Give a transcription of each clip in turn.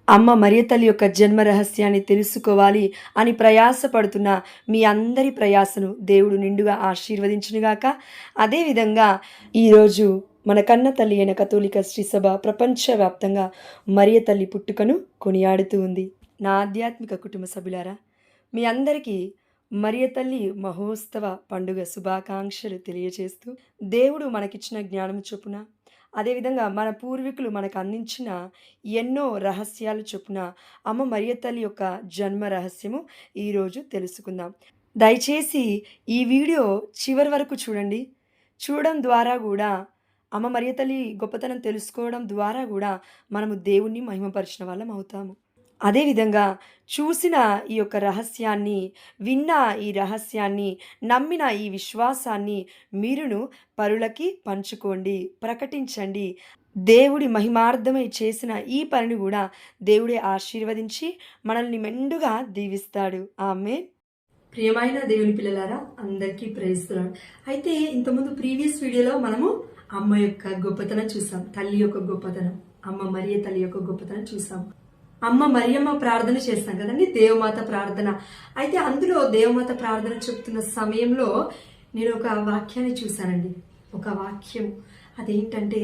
అమ్మ మరియ తల్లి యొక్క జన్మ రహస్యాన్ని తెలుసుకోవాలి అని ప్రయాసపడుతున్న మీ అందరి ప్రయాసను దేవుడు నిండుగా ఆశీర్వదించునుగాక. అదేవిధంగా ఈరోజు మన కన్న తల్లి అయిన కథోలిక శ్రీసభ ప్రపంచవ్యాప్తంగా మరియ తల్లి పుట్టుకను కొనియాడుతూ ఉంది. నా ఆధ్యాత్మిక కుటుంబ సభ్యులారా, మీ అందరికీ మరియ తల్లి మహోత్సవ పండుగ శుభాకాంక్షలు తెలియజేస్తూ, దేవుడు మనకిచ్చిన జ్ఞానం చొప్పున, అదేవిధంగా మన పూర్వీకులు మనకు అందించిన ఎన్నో రహస్యాలు చొప్పున అమ్మ మరియ తల్లి యొక్క జన్మ రహస్యము ఈరోజు తెలుసుకుందాం. దయచేసి ఈ వీడియో చివరి వరకు చూడండి. చూడడం ద్వారా కూడా అమ్మ మరియ తల్లి గొప్పతనం తెలుసుకోవడం ద్వారా కూడా మనము దేవుణ్ణి మహిమపరిచిన వాళ్ళం అవుతాము. అదేవిధంగా చూసిన ఈ యొక్క రహస్యాన్ని, విన్న ఈ రహస్యాన్ని, నమ్మిన ఈ విశ్వాసాన్ని మీరును పరులకి పంచుకోండి, ప్రకటించండి. దేవుడి మహిమార్థమై చేసిన ఈ పనిని కూడా దేవుడే ఆశీర్వదించి మనల్ని మెండుగా దీవిస్తాడు. ఆమేన్. ప్రియమైన దేవుని పిల్లలారా, అందరికీ ప్రైజ్ ది లార్డ్. అయితే ఇంతకుముందు ప్రీవియస్ వీడియోలో మనము అమ్మ యొక్క గొప్పతనం చూసాం, తల్లి యొక్క గొప్పతనం, అమ్మ మరియ తల్లి యొక్క గొప్పతనం చూసాం. అమ్మ మరియమ్మ ప్రార్థన చేస్తాం కదండి, దేవమాత ప్రార్థన. అయితే అందులో దేవమాత ప్రార్థన చెప్తున్న సమయంలో నేను ఒక వాక్యాన్ని చూశానండి. ఒక వాక్యం అదేంటంటే,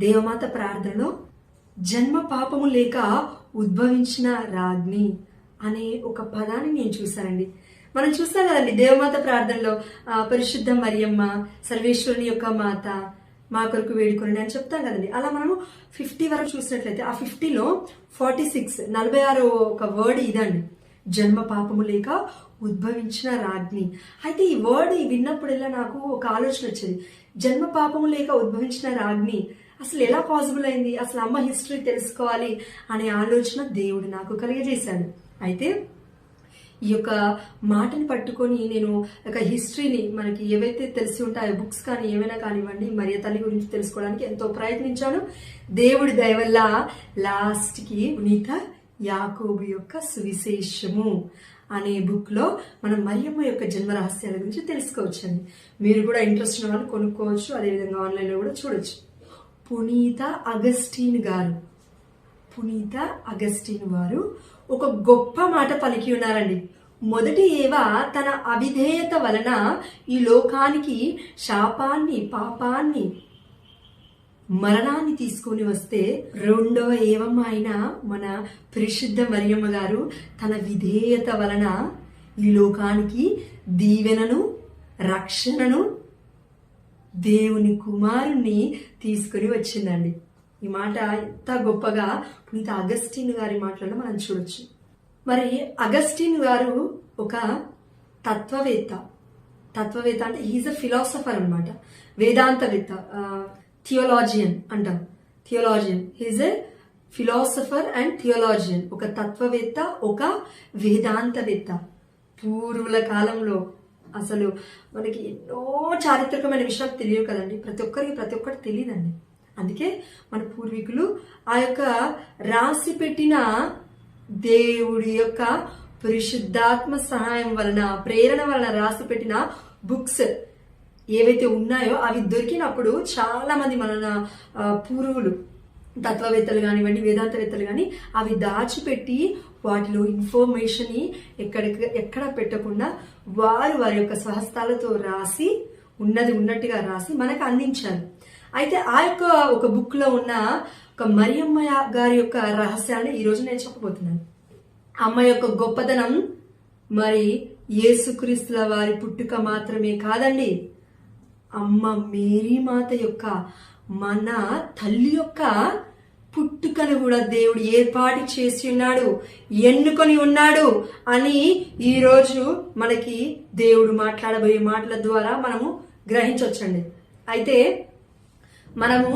దేవమాత ప్రార్థనలో జన్మ పాపము లేక ఉద్భవించిన రాజ్ఞి అనే ఒక పదాన్ని నేను చూశానండి. మనం చూస్తాం కదండి దేవమాత ప్రార్థనలో పరిశుద్ధ మరియమ్మ సర్వేశ్వరుని యొక్క మాత మా కొరకు వేడుకొని అని చెప్తాం కదండి. అలా మనము 50 వరకు చూసినట్లయితే ఆ 50లో 46 ఒక వర్డ్ ఇదండి, జన్మ పాపము లేక ఉద్భవించిన రాజ్ఞి. అయితే ఈ వర్డ్ విన్నప్పుడల్లా నాకు ఒక ఆలోచన వచ్చేది, జన్మ పాపము లేక ఉద్భవించిన రాజ్ఞి అసలు ఎలా పాసిబుల్ అయింది, అసలు అమ్మ హిస్టరీ తెలుసుకోవాలి అనే ఆలోచన దేవుడు నాకు కలిగజేశాడు. అయితే ఈ యొక్క మాటని పట్టుకొని నేను ఒక హిస్టరీని, మనకి ఏవైతే తెలిసి ఉంటాయో బుక్స్ కానీ ఏమైనా కానివ్వండి, మరియ తల్లి గురించి తెలుసుకోవడానికి ఎంతో ప్రయత్నించాను. దేవుడి దయ వల్ల లాస్ట్కి పునీత యాకోబు యొక్క సువిశేషము అనే బుక్లో మనం మరియమ్మ యొక్క జన్మ రహస్యాల గురించి తెలుసుకోవచ్చండి. మీరు కూడా ఇంట్రెస్ట్ ఉన్న వాళ్ళు కొనుక్కోవచ్చు, అదేవిధంగా ఆన్లైన్లో కూడా చూడొచ్చు. పునీత అగస్టిన్ వారు ఒక గొప్ప మాట పలికి ఉన్నారండి. మొదటి ఏవ తన అవిధేయత వలన ఈ లోకానికి శాపాన్ని, పాపాన్ని, మరణాన్ని తీసుకొని వస్తే, రెండవ ఏవం అయిన మన పరిశుద్ధ మరియమ్మ గారు తన విధేయత వలన ఈ లోకానికి దీవెనను, రక్షణను, దేవుని కుమారుణ్ణి తీసుకొని వచ్చిందండి. ఈ మాట ఎంత గొప్పగా పునీత అగస్టిన్ గారి మాటలను మనం చూడొచ్చు. మరి అగస్టిన్ గారు ఒక తత్వవేత్త అంటే హీజ్ అ ఫిలాసఫర్ అనమాట, వేదాంతవేత్త, థియోలాజియన్ అంటాం. He's a philosopher and theologian, ఒక తత్వవేత్త, ఒక వేదాంతవేత్త. పూర్వుల కాలంలో అసలు మనకి ఎన్నో చారిత్రకమైన విషయాలు తెలియవు కదండి, ప్రతి ఒక్కటి తెలియదండి. అందుకే మన పూర్వీకులు ఆ యొక్క రాసి పెట్టిన దేవుడి యొక్క పరిశుద్ధాత్మ సహాయం వలన, ప్రేరణ వలన రాసి పెట్టిన బుక్స్ ఏవైతే ఉన్నాయో అవి దొరికినప్పుడు చాలా మంది మన పూర్వులు, తత్వవేత్తలు కానివ్వండి, వేదాంతవేత్తలు కానీ అవి దాచిపెట్టి వాటిలో ఇన్ఫర్మేషన్ ఎక్కడ పెట్టకుండా వారి యొక్క స్వహస్తాలతో రాసి, ఉన్నట్టుగా రాసి మనకు అందించారు. అయితే ఆ యొక్క ఒక బుక్ లో ఉన్న ఒక మరియమ్మ గారి యొక్క రహస్యాన్ని ఈరోజు నేను చెప్పబోతున్నాను. అమ్మ యొక్క గొప్పతనం మరి యేసుక్రీస్తుల వారి పుట్టుక మాత్రమే కాదండి, అమ్మ మేరీ మాత యొక్క, మన తల్లి యొక్క పుట్టుకను కూడా దేవుడు ఏర్పాటు చేసి ఉన్నాడు, ఎన్నుకొని ఉన్నాడు అని ఈరోజు మనకి దేవుడు మాట్లాడబోయే మాటల ద్వారా మనము గ్రహించవచ్చండి. అయితే మనము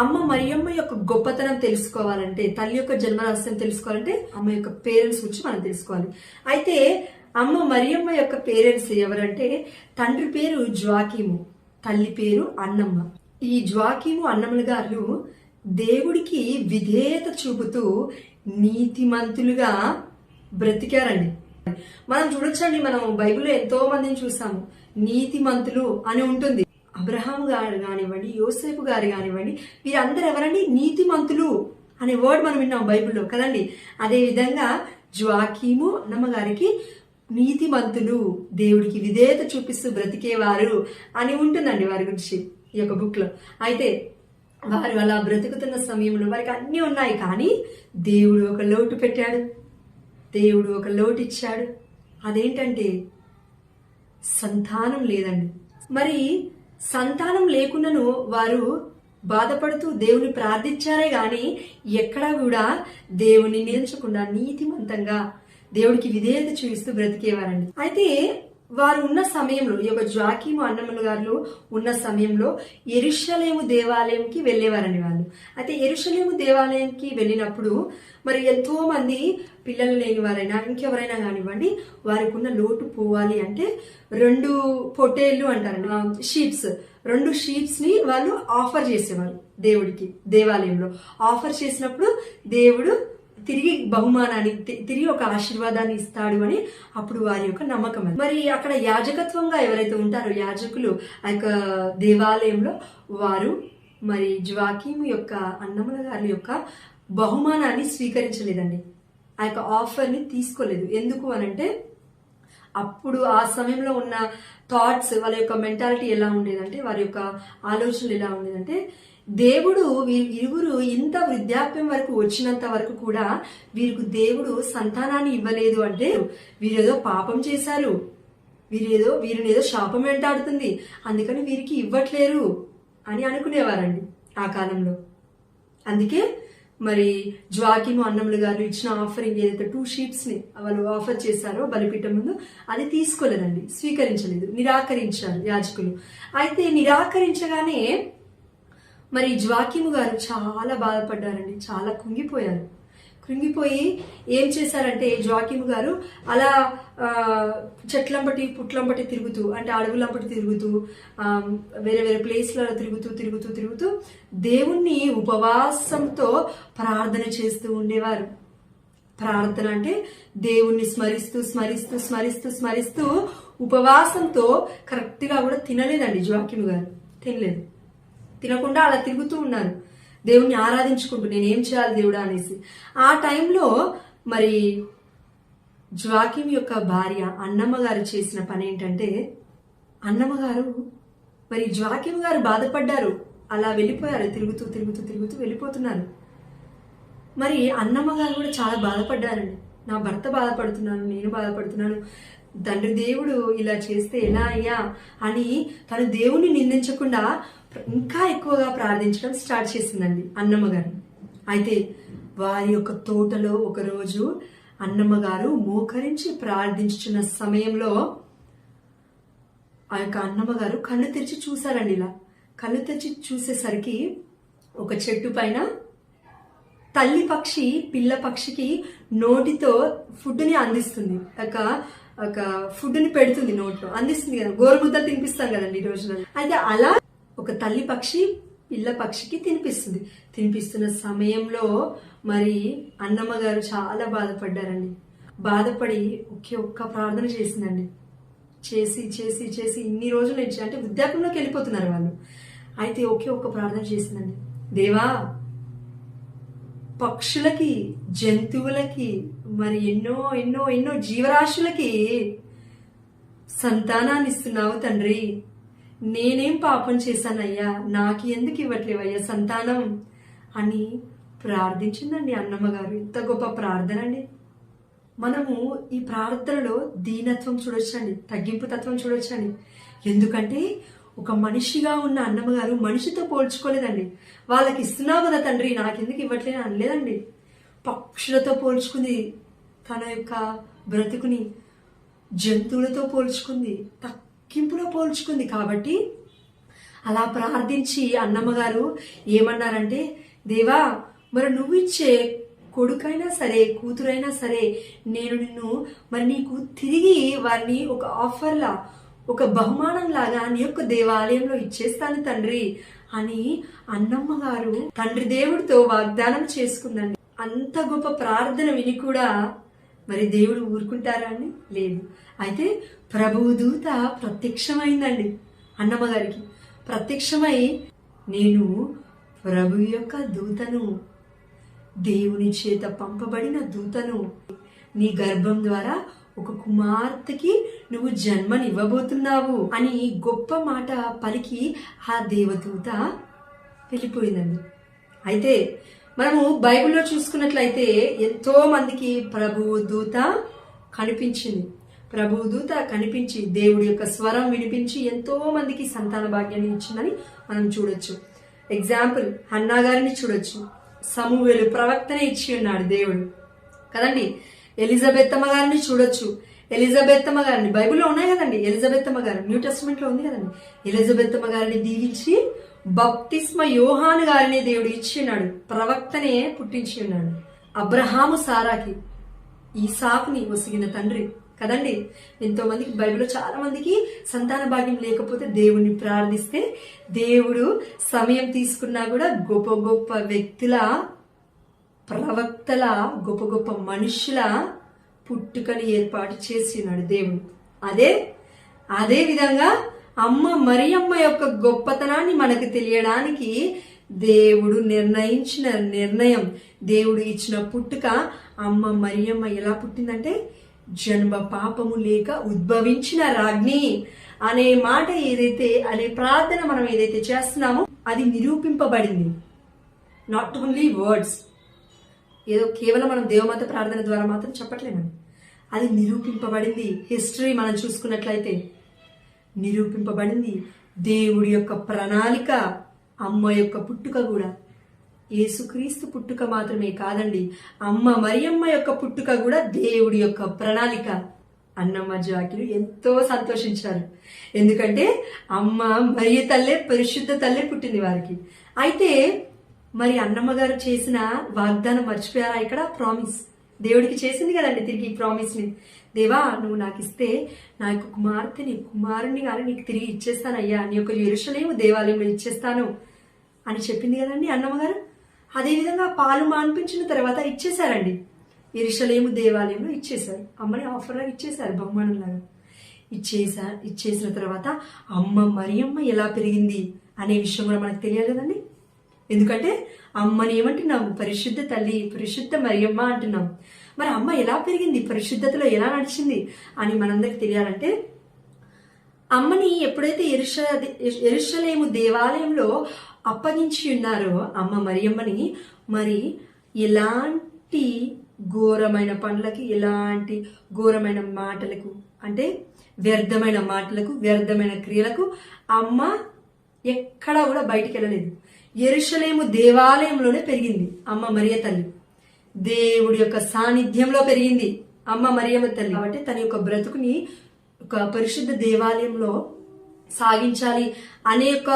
అమ్మ మరియమ్మ యొక్క గొప్పతనం తెలుసుకోవాలంటే, తల్లి యొక్క జన్మ రహస్యం తెలుసుకోవాలంటే అమ్మ యొక్క పేరెంట్స్ గురించి మనం తెలుసుకోవాలి. అయితే అమ్మ మరియమ్మ యొక్క పేరెంట్స్ ఎవరంటే, తండ్రి పేరు జ్వాకీము, తల్లి పేరు అన్నమ్మ. ఈ జ్వాకీము, అన్నమ్మల గారు దేవుడికి విధేయత చూపుతూ నీతిమంతులుగా బ్రతికారండి. మనం చూడొచ్చండి, మనం బైబిల్లో ఎంతో మందిని చూసాము, నీతిమంతులు అని ఉంటుంది. అబ్రహాం గారు కానివ్వండి, యోసేపు గారు కానివ్వండి, వీరందరూ ఎవరండి? నీతిమంతులు అనే వర్డ్ మనం విన్నాం బైబిల్లో కదండి. అదే విధంగా జ్వాకీము అన్నమ్మ గారికి నీతిమంతులు, దేవుడికి విధేయత చూపిస్తూ బ్రతికేవారు అని ఉంటుందండి వారి గురించి ఈ యొక్క బుక్ లో. అయితే వారు అలా బ్రతుకుతున్న సమయంలో వారికి అన్నీ ఉన్నాయి, కానీ దేవుడు ఒక లోటు పెట్టాడు, దేవుడు ఒక లోటు ఇచ్చాడు. అదేంటంటే సంతానం లేదండి. మరి సంతానం లేకుండాను వారు బాధపడుతూ దేవుని ప్రార్థించారే గాని ఎక్కడా కూడా దేవుని నిందించకుండా నీతిమంతంగా దేవుడికి విధేయత చూపిస్తూ బ్రతికేవారండి. అయితే వారు ఉన్న సమయంలో, ఈ యొక్క జ్వాకీము అన్నమ్మ గారు ఉన్న సమయంలో యెరూషలేము దేవాలయంకి వెళ్ళేవారండి వాళ్ళు. అయితే యెరూషలేము దేవాలయంకి వెళ్ళినప్పుడు మరి ఎంతో మంది పిల్లలు లేని వారైనా ఇంకెవరైనా కానివ్వండి, వారికి ఉన్న లోటు పోవాలి అంటే 2 పొట్టేళ్ళు అంటారండి, రెండు షీప్స్ ని వాళ్ళు ఆఫర్ చేసేవారు దేవుడికి. దేవాలయంలో ఆఫర్ చేసినప్పుడు దేవుడు తిరిగి బహుమానాన్ని, తిరిగి ఒక ఆశీర్వాదాన్ని ఇస్తాడు అని అప్పుడు వారి యొక్క నమ్మకం. మరి అక్కడ యాజకత్వంగా ఎవరైతే ఉంటారో యాజకులు ఆ యొక్క దేవాలయంలో, వారు మరి జ్వాకీము యొక్క అన్నమ్మ గారి యొక్క బహుమానాన్ని స్వీకరించలేదండి. ఆ యొక్క ఆఫర్ని తీసుకోలేదు. ఎందుకు అనంటే అప్పుడు ఆ సమయంలో ఉన్న థాట్స్, వాళ్ళ యొక్క మెంటాలిటీ ఎలా ఉండేదంటే, వారి యొక్క ఆలోచనలు ఎలా ఉండేదంటే, దేవుడు ఇరువురు ఇంత వృద్ధాప్యం వరకు వచ్చినంత వరకు కూడా వీరికి దేవుడు సంతానాన్ని ఇవ్వలేదు అంటే వీరేదో పాపం చేశారు, వీరినేదో శాపం వెంటాడుతుంది, అందుకని వీరికి ఇవ్వట్లేరు అని అనుకునేవారండి ఆ కాలంలో. అందుకే మరి జ్వాకీము అన్నమ్మ గారు ఇచ్చిన ఆఫరింగ్ ఏదైతే 2 sheeps ని వాళ్ళు ఆఫర్ చేశారో బలిపీఠం ముందు, అది తీసుకోలేదండి, స్వీకరించలేదు, నిరాకరించారు యాజకులు. అయితే నిరాకరించగానే మరి జ్వాకీము గారు చాలా బాధపడ్డారండి, చాలా కృంగిపోయి ఏం చేశారంటే, జ్వాకీము గారు అలా చెట్లంబటి పుట్లంబటి తిరుగుతూ, అంటే అడవులంబటి తిరుగుతూ, వేరే వేరే ప్లేస్లలో తిరుగుతూ దేవుణ్ణి ఉపవాసంతో ప్రార్థన చేస్తూ ఉండేవారు. ప్రార్థన అంటే దేవుణ్ణి స్మరిస్తూ ఉపవాసంతో కరెక్ట్గా కూడా తినలేదండి జ్వాకీము గారు, తినకుండా అలా తిరుగుతూ ఉన్నారు, దేవుణ్ణి ఆరాధించుకుంటూ నేనేం చేయాలి దేవుడా అనేసి. ఆ టైంలో మరి జ్వాకీము యొక్క భార్య అన్నమ్మ గారు చేసిన పని ఏంటంటే, అన్నమ్మ గారు మరి జ్వాకీము గారు బాధపడ్డారు, అలా వెళ్ళిపోయారు, తిరుగుతూ వెళ్ళిపోతున్నారు. మరి అన్నమ్మ గారు కూడా చాలా బాధపడ్డారండి, నా భర్త బాధపడుతున్నాను, నేను బాధపడుతున్నాను, తండ్రి దేవుడు ఇలా చేస్తే ఎలా అయ్యా అని తను దేవుణ్ణి నిందించకుండా ఇంకా ఎక్కువగా ప్రార్థించడం స్టార్ట్ చేసిందండి అన్నమ్మ గారు. అయితే వారి యొక్క తోటలో ఒకరోజు అన్నమ్మ గారు మోకరించి ప్రార్థించుచున్న సమయంలో ఆ యొక్క అన్నమ్మ గారు కళ్ళు తెరిచి చూసారండి. ఇలా కళ్ళు తెరిచి చూసేసరికి ఒక చెట్టు పైన తల్లి పక్షి పిల్ల పక్షికి నోటితో ఫుడ్ని అందిస్తుంది, ఒక ఫుడ్ని పెడుతుంది, నోట్లో అందిస్తుంది కదా, గోరుముద్దలు తినిపిస్తాం కదండి ఈ రోజున. అయితే అలా ఒక తల్లి పక్షి పిల్ల పక్షికి తినిపిస్తున్న సమయంలో మరి అన్నమ్మ గారు చాలా బాధపడ్డారండి. బాధపడి ఒక్క ప్రార్థన చేసిందండి. చేసి ఇన్ని రోజుల నుంచి, అంటే వృద్ధాప్యంలోకి వెళ్ళిపోతున్నారు వాళ్ళు. అయితే ఒక్క ప్రార్థన చేసిందండి, దేవా పక్షులకి, జంతువులకి, మరి ఎన్నో జీవరాశులకి సంతానాన్ని ఇస్తున్నావు తండ్రి, నేనేం పాపం చేశానయ్యా, నాకు ఎందుకు ఇవ్వట్లేవయ్యా సంతానం అని ప్రార్థించిందండి అన్నమ్మ గారు. ఎంత గొప్ప ప్రార్థన అండి. మనము ఈ ప్రార్థనలో దీనత్వం చూడొచ్చండి, తగ్గింపు తత్వం చూడొచ్చండి. ఎందుకంటే ఒక మనిషిగా ఉన్న అన్నమ్మ గారు మనిషితో పోల్చుకోలేదండి. వాళ్ళకి ఇస్తున్నావు కదా తండ్రి, నాకెందుకు ఇవ్వట్లేదు అనలేదండి. పక్షులతో పోల్చుకుంది, తన యొక్క బ్రతుకుని జంతువులతో పోల్చుకుంది, తగ్గింపులో పోల్చుకుంది. కాబట్టి అలా ప్రార్థించి అన్నమ్మ గారు ఏమన్నారంటే, దేవా మరి నువ్వు ఇచ్చే కొడుకైనా సరే కూతురైనా సరే నేను మరి నీకు తిరిగి వారిని ఒక ఆఫర్లా, ఒక బహుమానం లాగా నీ యొక్క దేవాలయంలో ఇచ్చేస్తాను తండ్రి అని అన్నమ్మ గారు తండ్రి దేవుడితో వాగ్దానం చేసుకుందండి. అంత గొప్ప ప్రార్థన విని కూడా మరి దేవుడు ఊరుకుంటారా అండి? లేదు. అయితే ప్రభువు దూత ప్రత్యక్షమైందండి అన్నమ్మ గారికి. ప్రత్యక్షమై, నేను ప్రభు యొక్క దూతను, దేవుని చేత పంపబడిన దూతను, నీ గర్భం ద్వారా ఒక కుమార్తెకి నువ్వు జన్మనివ్వబోతున్నావు అని గొప్ప మాట పలికి ఆ దేవదూత వెళ్ళిపోయిందండి. అయితే మనము బైబిల్లో చూసుకున్నట్లయితే ఎంతో మందికి ప్రభువు దూత కనిపించింది. ప్రభువు దూత కనిపించి దేవుడి యొక్క స్వరం వినిపించి ఎంతో మందికి సంతాన భాగ్యాన్ని ఇచ్చిందని మనం చూడొచ్చు. ఎగ్జాంపుల్ హన్నా గారిని చూడొచ్చు. సమూయేలు ప్రవక్తనే ఇచ్చి ఉన్నాడు దేవుడు కదండి. ఎలిజబెత్ అమ్మ గారిని చూడొచ్చు. ఎలిజబెత్ అమ్మ గారిని బైబిల్లో ఉన్నాయి కదండి. ఎలిజబెత్ అమ్మ గారు న్యూ టెస్టిమెంట్ లో ఉంది కదండి. ఎలిజబెత్ అమ్మ గారిని దీవించి బప్తిస్మ యోహాను గారిని దేవుడు ఇచ్చి ఉన్నాడు, ప్రవక్తనే పుట్టించి ఉన్నాడు. అబ్రహాము సారాకి ఈసాకుని ఒసిగిన తండ్రి కదండి. ఎంతో మందికి బైబిల్లో చాలా మందికి సంతాన భాగ్యం లేకపోతే దేవుణ్ణి ప్రార్థిస్తే దేవుడు సమయం తీసుకున్నా కూడా గొప్ప గొప్ప వ్యక్తుల, ప్రవక్తల, గొప్ప గొప్ప మనుషుల పుట్టుకని ఏర్పాటు చేసినాడు దేవుడు. అదే విధంగా అమ్మ మరియమ్మ యొక్క గొప్పతనాన్ని మనకు తెలియడానికి దేవుడు నిర్ణయించిన నిర్ణయం, దేవుడు ఇచ్చిన పుట్టుక. అమ్మ మరియమ్మ ఎలా పుట్టిందంటే జన్మ పాపము లేక ఉద్భవించిన రాజ్ఞి అనే మాట అనే ప్రార్థన మనం ఏదైతే చేస్తున్నామో అది నిరూపింపబడింది. నాట్ ఓన్లీ వర్డ్స్, ఏదో కేవలం మనం దేవమాత ప్రార్థన ద్వారా మాత్రం చెప్పట్లేమండి, అది నిరూపింపబడింది. హిస్టరీ మనం చూసుకున్నట్లయితే నిరూపింపబడింది. దేవుడి యొక్క ప్రణాళిక, అమ్మ యొక్క పుట్టుక కూడా. యేసుక్రీస్తు పుట్టుక మాత్రమే కాదండి, అమ్మ మరియమ్మ యొక్క పుట్టుక కూడా దేవుడి యొక్క ప్రణాళిక. అన్నమ్మ జాకిలు ఎంతో సంతోషించారు, ఎందుకంటే అమ్మ మరియ తల్లే, పరిశుద్ధ తల్లే పుట్టింది వారికి. అయితే మరి అన్నమ్మ గారు చేసిన వాగ్దానం మర్చిపోయారా? ఇక్కడ ప్రామిస్ దేవుడికి చేసింది కదండి తిరిగి ప్రామిస్ ని. దేవా, నువ్వు నాకు ఇస్తే నా యొక్క కుమార్తెని, కుమారుణ్ణి కానీ నీకు తిరిగి ఇచ్చేస్తానయ్యా, నీ యొక్క యెరూషలేము దేవాలయంలో ఇచ్చేస్తాను అని చెప్పింది కదండి అన్నమ్మగారు. అదేవిధంగా పాలు మాన్పించిన తర్వాత ఇచ్చేశారండి, యెరూషలేము దేవాలయంలో ఇచ్చేశారు. అమ్మని ఆఫర్గా ఇచ్చేశారు బహుమానంలాగా. ఇచ్చేసిన తర్వాత అమ్మ మరియమ్మ ఎలా పెరిగింది అనే విషయం కూడా మనకు తెలియాలి కదండి. ఎందుకంటే అమ్మని ఏమంటున్నాము? పరిశుద్ధ తల్లి, పరిశుద్ధ మరియమ్మ అంటున్నాం. మరి అమ్మ ఎలా పెరిగింది, పరిశుద్ధతలో ఎలా నడిచింది అని మనందరికి తెలియాలంటే, అమ్మని ఎప్పుడైతే యెరూషలేము దేవాలయంలో అప్పగించి ఉన్నారో అమ్మ మరియమ్మని, మరి ఎలాంటి ఘోరమైన పనులకి, ఎలాంటి ఘోరమైన మాటలకు, అంటే వ్యర్థమైన మాటలకు, వ్యర్థమైన క్రియలకు అమ్మ ఎక్కడా కూడా బయటికి వెళ్ళలేదు. యెరూషలేము దేవాలయంలోనే పెరిగింది అమ్మ మరియ తల్లి. దేవుడి యొక్క సాన్నిధ్యంలో పెరిగింది అమ్మ మరియమ్మ తల్లి. కాబట్టి తన యొక్క బ్రతుకుని ఒక పరిశుద్ధ దేవాలయంలో సాగించాలి అనే ఒక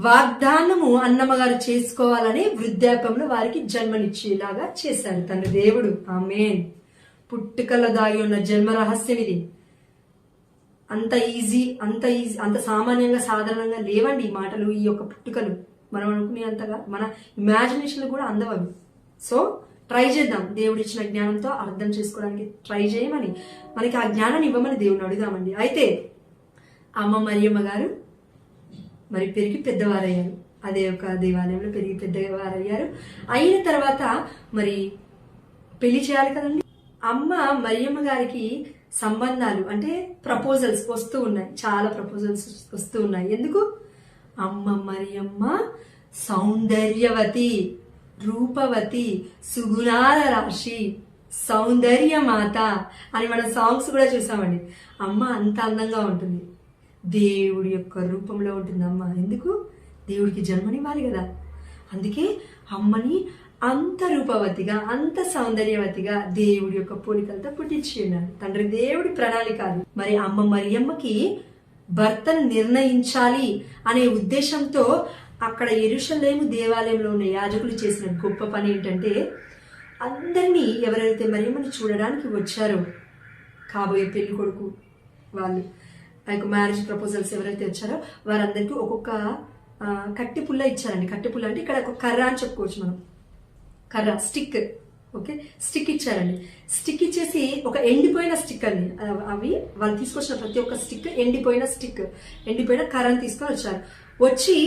వాగ్దానము అన్నమ్మగారు చేసుకోవాలని వృద్ధాప్యంలో వారికి జన్మనిచ్చేలాగా చేశాడు తండ్రి దేవుడు. ఆమేన్. పుట్టుకలో దాగి ఉన్న జన్మ రహస్యం ఇది. అంత సామాన్యంగా, సాధారణంగా లేవండి ఈ మాటలు, ఈ యొక్క పుట్టుకలు. మనం అనుకునేంతగా మన ఇమాజినేషన్ కూడా అందవవి. సో ట్రై చేద్దాం, దేవుడు ఇచ్చిన జ్ఞానంతో అర్థం చేసుకోవడానికి ట్రై చేయమని, మనకి ఆ జ్ఞానాన్ని ఇవ్వమని దేవుని అడుగుదామండి. అయితే అమ్మ మరియమ్మ గారు మరి పెరిగి పెద్దవారయ్యారు, అదే ఒక దేవాలయంలో పెరిగి పెద్దవారయ్యారు. అయిన తర్వాత మరి పెళ్లి చేయాలి కదండి. అమ్మ మరియమ్మ గారికి సంబంధాలు, అంటే ప్రపోజల్స్ వస్తూ ఉన్నాయి, చాలా ప్రపోజల్స్ వస్తూ ఉన్నాయి. ఎందుకు? అమ్మ మరియమ్మ సౌందర్యవతి, రూపవతి, సుగుణాల రాశి, సౌందర్యమాత అని మనం సాంగ్స్ కూడా చూసామండి. అమ్మ అంత అందంగా ఉంటుంది, దేవుడి యొక్క రూపంలో ఉంటుంది అమ్మ. ఎందుకు? దేవుడికి జన్మనివ్వాలి కదా. అందుకే అమ్మని అంత రూపవతిగా, అంత సౌందర్యవతిగా దేవుడి యొక్క పోలికలతో పుట్టించి ఉన్నారు తండ్రి దేవుడి ప్రణాళిక. మరి అమ్మ మరియమ్మకి భర్తను నిర్ణయించాలి అనే ఉద్దేశంతో అక్కడ యెరూషలేము దేవాలయంలో ఉన్న యాజకులు చేసిన గొప్ప పని ఏంటంటే, అందరినీ ఎవరైతే మరియమ్మని చూడడానికి వచ్చారో, కాబోయే పెళ్లి కొడుకు వాళ్ళు, ఆ యొక్క మ్యారేజ్ ప్రపోజల్స్ ఎవరైతే వచ్చారో వారందరికీ ఒక్కొక్క కట్టి పుల్ల ఇచ్చారండి. కట్టి పుల్ల అంటే ఇక్కడ ఒక కర్ర అని చెప్పుకోవచ్చు మనం, కర్ర, స్టిక్. ఓకే, స్టిక్ ఇచ్చారండి. స్టిక్ ఇచ్చేసి ఒక ఎండిపోయిన స్టిక్ అండి, అవి వాళ్ళు తీసుకొచ్చిన ప్రతి ఒక్క స్టిక్ ఎండిపోయిన కర్రని తీసుకొని వచ్చారు. వచ్చి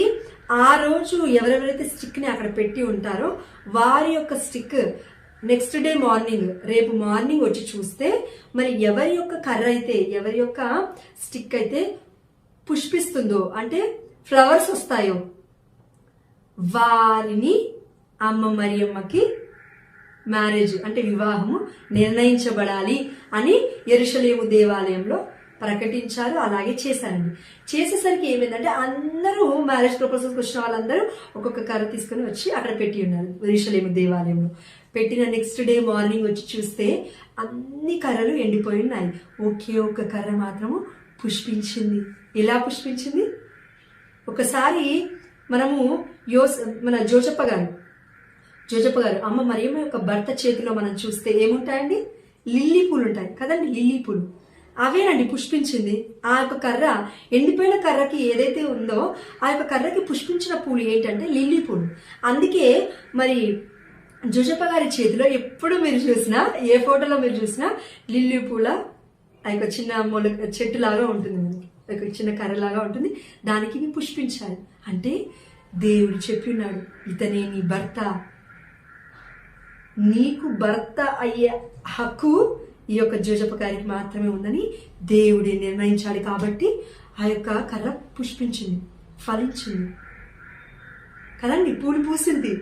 ఆ రోజు ఎవరెవరైతే స్టిక్ని అక్కడ పెట్టి ఉంటారో వారి యొక్క స్టిక్ నెక్స్ట్ డే మార్నింగ్, రేపు మార్నింగ్ వచ్చి చూస్తే మరి ఎవరి యొక్క కర్ర అయితే, ఎవరి యొక్క స్టిక్ అయితే పుష్పిస్తుందో అంటే ఫ్లవర్స్ వస్తాయో వారిని అమ్మ మరియమ్మకి మ్యారేజ్ అంటే వివాహము నిర్ణయించబడాలి అని యెరూషలేము దేవాలయంలో ప్రకటించారు. అలాగే చేశారండి. చేసేసరికి ఏమైందంటే అందరూ మ్యారేజ్ ప్రపోజల్స్కి వచ్చిన వాళ్ళందరూ ఒక్కొక్క కర్ర తీసుకుని వచ్చి అక్కడ పెట్టి ఉన్నారు యెరూషలేము దేవాలయంలో. పెట్టిన నెక్స్ట్ డే మార్నింగ్ వచ్చి చూస్తే అన్ని కర్రలు ఎండిపోయి ఉన్నాయి. ఒకే ఒక్క కర్ర మాత్రము పుష్పించింది. ఎలా పుష్పించింది? ఒకసారి మనము మన జోజప్ప గారు అమ్మ మరియమ్మ యొక్క భర్త చేతిలో మనం చూస్తే ఏముంటాయండి? లిల్లీ పూలు ఉంటాయి కదండి, లిల్లీ పూలు. అవేనండి పుష్పించింది. ఆ యొక్క కర్ర, ఎండిపోయిన కర్రకి ఏదైతే ఉందో ఆ యొక్క కర్రకి పుష్పించిన పూలు ఏంటంటే లిల్లీ పూలు. అందుకే మరి జోజప్ప గారి చేతిలో ఎప్పుడు మీరు చూసినా, ఏ ఫోటోలో మీరు చూసినా లిల్లీ పూల ఆ యొక్క చిన్న చెట్టు లాగా ఉంటుంది, మనకి ఒక చిన్న కర్రలాగా ఉంటుంది, దానికి పుష్పించాలి. అంటే దేవుడు చెప్పి ఉన్నాడు, ఇతనే నీ భర్త, నీకు భర్త అయ్యే హక్కు ఈ యొక్క జోజప్ప గారికి మాత్రమే ఉందని దేవుడే నిర్ణయించాడు. కాబట్టి ఆ యొక్క కర్ర పుష్పించింది, ఫలించింది కదండి, పూలు పూసింది.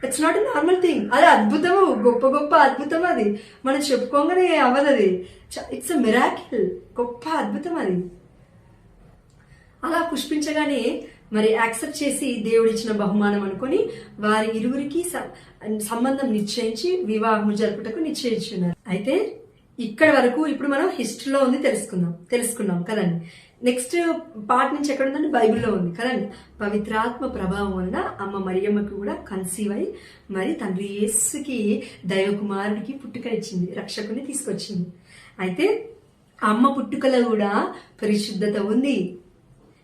It's not a normal thing. అది అద్భుతము, గొప్ప అద్భుతం. అది మనం చెప్పుకోగానే అవ్వదు. అది ఇట్స్ ఎ మిరాకిల్, గొప్ప అద్భుతం అది. అలా పుష్పించగానే మరి యాక్సెప్ట్ చేసి దేవుడిచ్చిన బహుమానం అనుకొని వారి ఇరువురికి సంబంధం నిశ్చయించి వివాహం జరుపుటకు నిశ్చయించున్నారు. అయితే ఇక్కడ వరకు ఇప్పుడు మనం హిస్టరీలో ఉంది తెలుసుకున్నాం కదండి. నెక్స్ట్ పార్ట్ నుంచి ఎక్కడ ఉందంటే బైబిల్లో ఉంది కదండి. పవిత్రాత్మ ప్రభావం వలన అమ్మ మరియమ్మకి కూడా కన్సీవ్ అయి మరి తండ్రి యేసుకి దైవకుమారుడికి పుట్టుకనిచ్చింది, రక్షకుని తీసుకొచ్చింది. అయితే అమ్మ పుట్టుకలో కూడా పరిశుద్ధత ఉంది.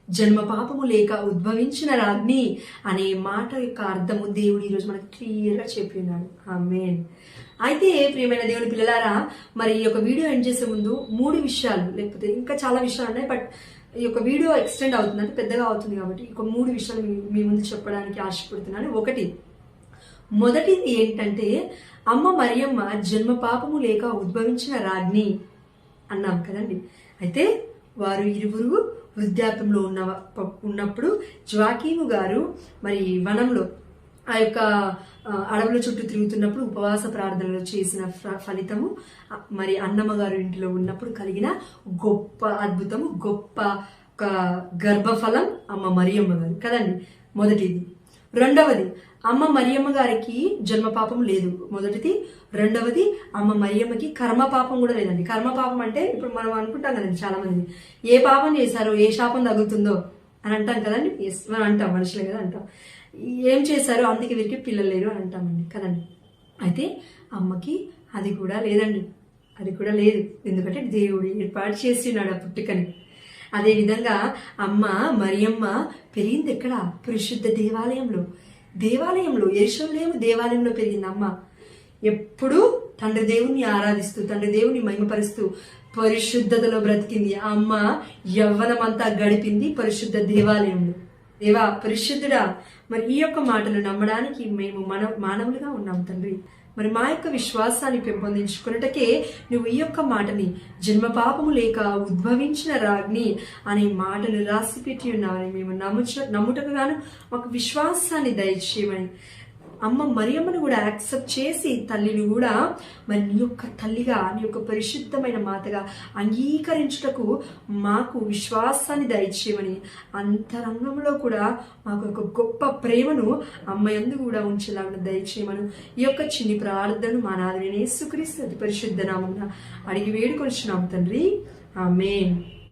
జన్మ పాపము లేక ఉద్భవించిన రాజ్ఞి అనే మాట యొక్క అర్థము దేవుడు ఈరోజు మనకు క్లియర్గా చెప్పి ఉన్నాడు. ఆమేన్. అయితే ప్రియమైన దేవుని పిల్లలారా, మరి ఈ యొక్క వీడియో ఎండ్ చేసే ముందు 3 విషయాలు, లేకపోతే ఇంకా చాలా విషయాలు ఉన్నాయి, బట్ ఈ యొక్క వీడియో ఎక్స్టెండ్ అవుతుంది అంటే పెద్దగా అవుతుంది కాబట్టి ఒక 3 విషయాలు మీ ముందు చెప్పడానికి ఆశపడుతున్నాను. మొదటిది ఏంటంటే అమ్మ మరియమ్మ జన్మ పాపము లేక ఉద్భవించిన రాజ్ఞి అన్నాం కదండి. అయితే వారు ఇరువురు వృద్ధాప్యంలో ఉన్నప్పుడు జ్వాకీము గారు మరి వనంలో ఆ యొక్క అడవుల చుట్టూ తిరుగుతున్నప్పుడు ఉపవాస ప్రార్థనలు చేసిన ఫలితము మరి అన్నమ్మ గారు ఇంటిలో ఉన్నప్పుడు కలిగిన గొప్ప అద్భుతము, గొప్ప గర్భఫలం అమ్మ మరియమ్మ గారు కదండి. మొదటిది. రెండవది, అమ్మ మరియమ్మ గారికి జన్మ పాపం లేదు, మొదటిది. రెండవది, అమ్మ మరియమ్మకి కర్మ పాపం కూడా లేదండి. కర్మ పాపం అంటే ఇప్పుడు మనం అనుకుంటాం కదండి, చాలా మంది ఏ పాపం చేశారో ఏ శాపం తగులుతుందో అని అంటాం కదండి. మనం అంటాం, మనుషులే కదా అంటాం. ఏం చేశారో అందుకే వీరికి పిల్లలు లేరు అని అంటామండి కదండి. అయితే అమ్మకి అది కూడా లేదండి, అది కూడా లేదు. ఎందుకంటే దేవుడు ఏర్పాటు చేస్తున్నాడు ఆ పుట్టుకని. అదేవిధంగా అమ్మ మరియమ్మ పెరిగింది ఎక్కడ? పరిశుద్ధ దేవాలయంలో యెరూషలేము దేవాలయంలో పెరిగింది అమ్మ. ఎప్పుడు తండ్రి దేవుని ఆరాధిస్తూ, తండ్రి దేవుని మహిమపరుస్తూ పరిశుద్ధతలో బ్రతికింది అమ్మ. యవ్వనమంతా గడిపింది పరిశుద్ధ దేవాలయంలో. దేవా పరిశుద్ధుడా, మరి ఈ యొక్క మాటలు నమ్మడానికి మేము మానవులుగా ఉన్నాం తండ్రి. మరి మా యొక్క విశ్వాసాన్ని పెంపొందించుకున్నటకే నువ్వు ఈ యొక్క మాటని జన్మ పాపము లేక ఉద్భవించిన రాజ్ఞి అనే మాటను రాసిపెట్టి ఉన్నావని మేము నమ్ముటకు గాను మాకు విశ్వాసాన్ని దయచేయమని అమ్మ మరియమ్మను కూడా యాక్సెప్ట్ చేసి తల్లిని కూడా మరి నీ యొక్క తల్లిగా, నీ యొక్క పరిశుద్ధమైన మాతగా అంగీకరించుటకు మాకు విశ్వాసాన్ని దయచేయమని, అంతరంగంలో కూడా మాకు ఒక గొప్ప ప్రేమను అమ్మ యందు కూడా ఉంచేలాగా దయచేయమని ఈ యొక్క చిన్ని ప్రార్థనను మా నాథుడైన యేసుక్రీస్తు అతి పరిశుద్ధ నామమున అడిగి వేడుకొనిచున్నాం తండ్రి. ఆమేన్.